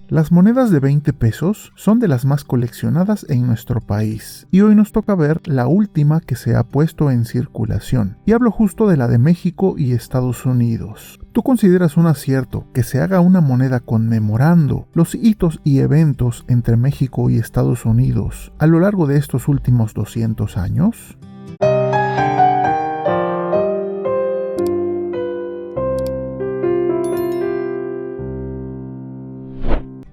Las monedas de 20 pesos son de las más coleccionadas en nuestro país y hoy nos toca ver la última que se ha puesto en circulación. Y hablo justo de la de México y Estados Unidos. ¿Tú consideras un acierto que se haga una moneda conmemorando los hitos y eventos entre México y Estados Unidos a lo largo de estos últimos 200 años?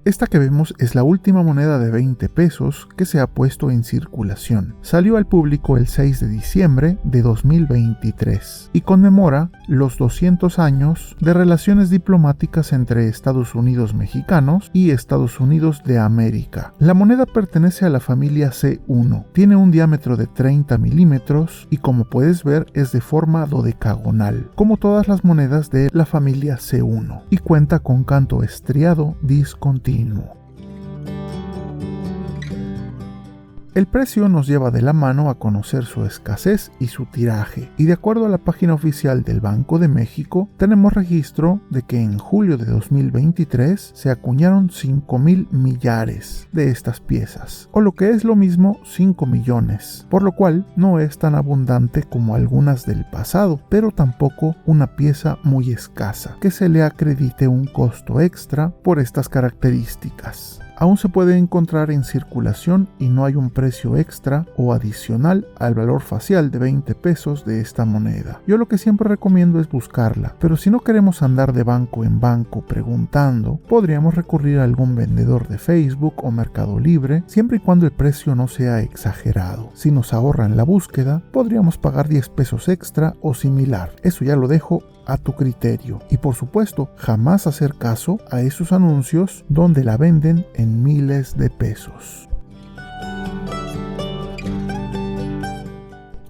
Esta que vemos es la última moneda de 20 pesos que se ha puesto en circulación. Salió al público el 6 de diciembre de 2023 y conmemora los 200 años de relaciones diplomáticas entre Estados Unidos mexicanos y Estados Unidos de América. La moneda pertenece a la familia C1, tiene un diámetro de 30 milímetros y como puedes ver es de forma dodecagonal, como todas las monedas de la familia C1, y cuenta con canto estriado discontinuo. El precio nos lleva de la mano a conocer su escasez y su tiraje, y de acuerdo a la página oficial del Banco de México, tenemos registro de que en julio de 2023 se acuñaron 5,000 millares de estas piezas, o lo que es lo mismo 5 millones, por lo cual no es tan abundante como algunas del pasado, pero tampoco una pieza muy escasa, que se le acredite un costo extra por estas características. Aún se puede encontrar en circulación y no hay un precio extra o adicional al valor facial de 20 pesos de esta moneda. Yo lo que siempre recomiendo es buscarla, pero si no queremos andar de banco en banco preguntando, podríamos recurrir a algún vendedor de Facebook o Mercado Libre, siempre y cuando el precio no sea exagerado. Si nos ahorran la búsqueda, podríamos pagar 10 pesos extra o similar. Eso ya lo dejo a tu criterio. Y por supuesto, jamás hacer caso a esos anuncios donde la venden en miles de pesos.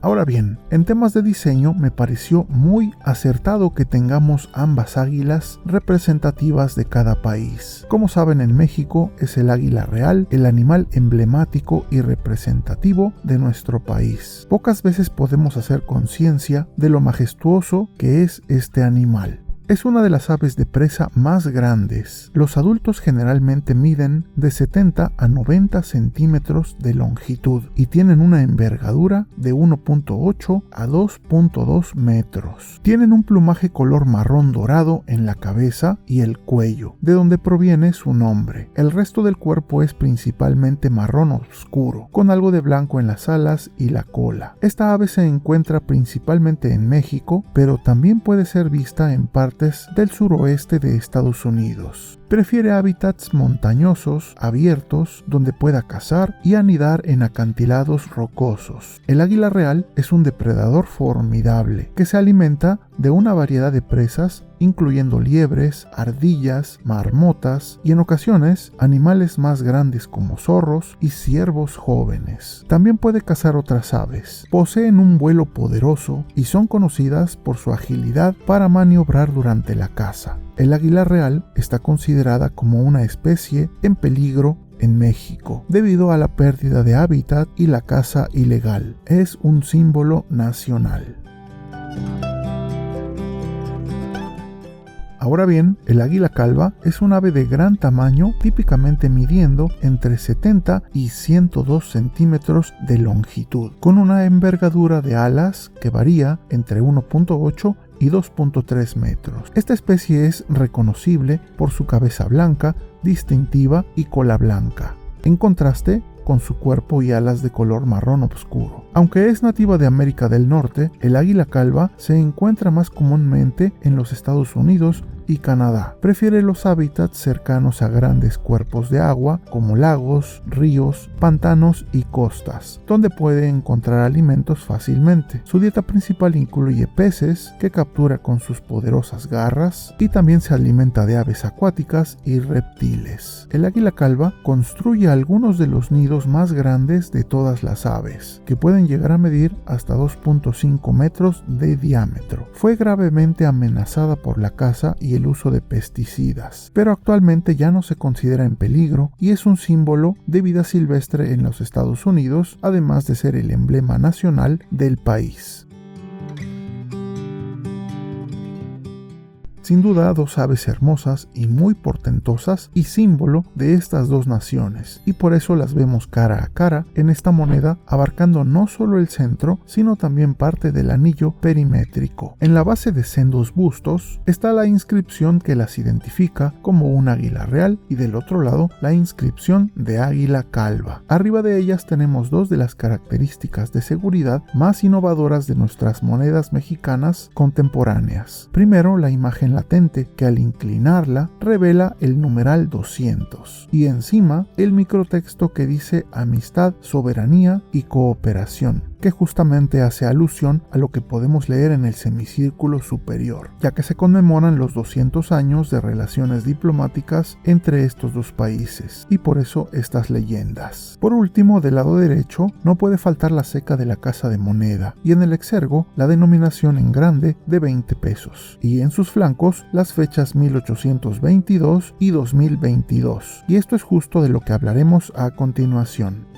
Ahora bien, en temas de diseño me pareció muy acertado que tengamos ambas águilas representativas de cada país. Como saben, en México es el águila real, el animal emblemático y representativo de nuestro país. Pocas veces podemos hacer conciencia de lo majestuoso que es este animal. Es una de las aves de presa más grandes. Los adultos generalmente miden de 70 a 90 centímetros de longitud y tienen una envergadura de 1.8 a 2.2 metros. Tienen un plumaje color marrón dorado en la cabeza y el cuello, de donde proviene su nombre. El resto del cuerpo es principalmente marrón oscuro, con algo de blanco en las alas y la cola. Esta ave se encuentra principalmente en México, pero también puede ser vista en partes del suroeste de Estados Unidos. Prefiere hábitats montañosos, abiertos, donde pueda cazar y anidar en acantilados rocosos. El águila real es un depredador formidable que se alimenta de una variedad de presas, incluyendo liebres, ardillas, marmotas y en ocasiones animales más grandes como zorros y ciervos jóvenes. También puede cazar otras aves. Poseen un vuelo poderoso y son conocidas por su agilidad para maniobrar durante la caza. El águila real está considerada como una especie en peligro en México, debido a la pérdida de hábitat y la caza ilegal. Es un símbolo nacional. Ahora bien, el águila calva es un ave de gran tamaño, típicamente midiendo entre 70 y 102 centímetros de longitud, con una envergadura de alas que varía entre 1.8 y 2.3 metros. Esta especie es reconocible por su cabeza blanca, distintiva y cola blanca, en contraste con su cuerpo y alas de color marrón oscuro. Aunque es nativa de América del Norte, el águila calva se encuentra más comúnmente en los Estados Unidos y Canadá. Prefiere los hábitats cercanos a grandes cuerpos de agua como lagos, ríos, pantanos y costas, donde puede encontrar alimentos fácilmente. Su dieta principal incluye peces que captura con sus poderosas garras y también se alimenta de aves acuáticas y reptiles. El águila calva construye algunos de los nidos más grandes de todas las aves, que pueden llegar a medir hasta 2.5 metros de diámetro. Fue gravemente amenazada por la caza y el uso de pesticidas, pero actualmente ya no se considera en peligro y es un símbolo de vida silvestre en los Estados Unidos, además de ser el emblema nacional del país. Sin duda, dos aves hermosas y muy portentosas y símbolo de estas dos naciones, y por eso las vemos cara a cara en esta moneda, abarcando no solo el centro, sino también parte del anillo perimétrico. En la base de sendos bustos está la inscripción que las identifica como un águila real y del otro lado la inscripción de águila calva. Arriba de ellas tenemos dos de las características de seguridad más innovadoras de nuestras monedas mexicanas contemporáneas. Primero, la imagen latente que al inclinarla revela el numeral 200 y encima el microtexto que dice amistad, soberanía y cooperación, que justamente hace alusión a lo que podemos leer en el semicírculo superior, ya que se conmemoran los 200 años de relaciones diplomáticas entre estos dos países, y por eso estas leyendas. Por último, del lado derecho no puede faltar la ceca de la casa de moneda, y en el exergo la denominación en grande de 20 pesos, y en sus flancos las fechas 1822 y 2022, y esto es justo de lo que hablaremos a continuación.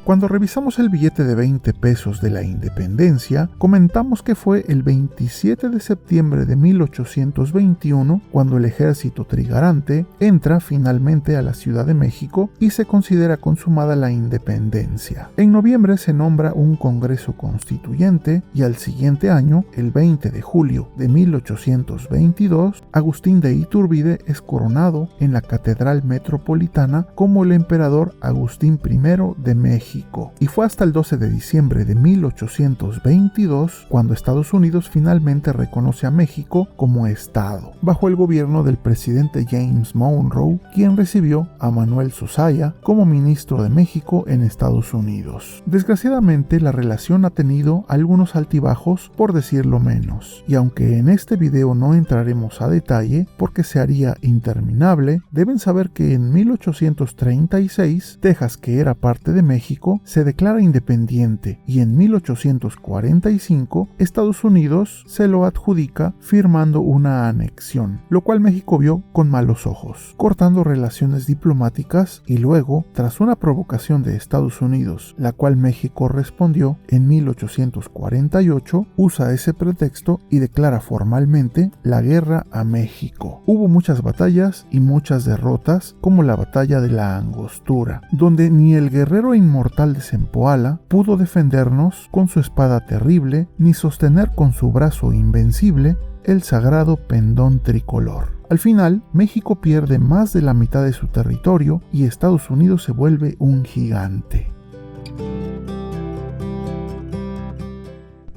Cuando revisamos el billete de 20 pesos de la independencia, comentamos que fue el 27 de septiembre de 1821 cuando el ejército trigarante entra finalmente a la Ciudad de México y se considera consumada la independencia. En noviembre se nombra un Congreso Constituyente y al siguiente año, el 20 de julio de 1822, Agustín de Iturbide es coronado en la Catedral Metropolitana como el emperador Agustín I de México. Y fue hasta el 12 de diciembre de 1822 cuando Estados Unidos finalmente reconoce a México como Estado, bajo el gobierno del presidente James Monroe, quien recibió a Manuel Sossaya como ministro de México en Estados Unidos. Desgraciadamente, la relación ha tenido algunos altibajos, por decirlo menos, y aunque en este video no entraremos a detalle porque se haría interminable, deben saber que en 1836, Texas, que era parte de México, se declara independiente y en 1845 Estados Unidos se lo adjudica firmando una anexión, lo cual México vio con malos ojos, cortando relaciones diplomáticas y luego, tras una provocación de Estados Unidos, la cual México respondió en 1848, usa ese pretexto y declara formalmente la guerra a México. Hubo muchas batallas y muchas derrotas, como la batalla de la Angostura, donde ni el guerrero inmortal de Zempoala pudo defendernos con su espada terrible, ni sostener con su brazo invencible el sagrado pendón tricolor. Al final, México pierde más de la mitad de su territorio y Estados Unidos se vuelve un gigante.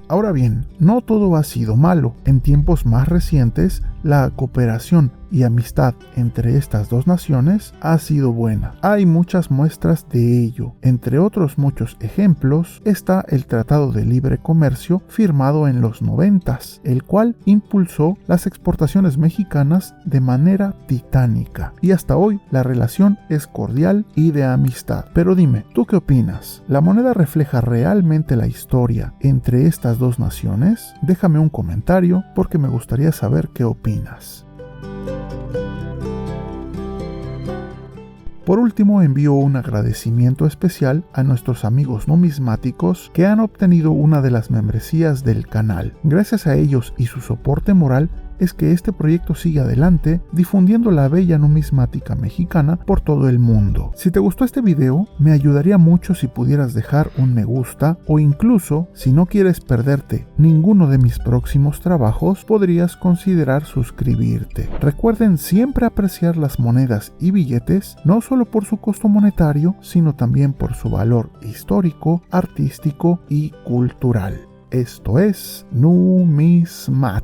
Ahora bien, no todo ha sido malo. En tiempos más recientes, la cooperación y amistad entre estas dos naciones ha sido buena. Hay muchas muestras de ello. Entre otros muchos ejemplos está el Tratado de Libre Comercio firmado en los 90s, el cual impulsó las exportaciones mexicanas de manera titánica. Y hasta hoy la relación es cordial y de amistad. Pero dime, ¿tú qué opinas? ¿La moneda refleja realmente la historia entre estas dos naciones? Déjame un comentario porque me gustaría saber qué opinas. Por último, envío un agradecimiento especial a nuestros amigos numismáticos que han obtenido una de las membresías del canal. Gracias a ellos y su soporte moral es que este proyecto sigue adelante difundiendo la bella numismática mexicana por todo el mundo. Si te gustó este video, me ayudaría mucho si pudieras dejar un me gusta o incluso, si no quieres perderte ninguno de mis próximos trabajos, podrías considerar suscribirte. Recuerden siempre apreciar las monedas y billetes, no solo por su costo monetario, sino también por su valor histórico, artístico y cultural. Esto es Numismat.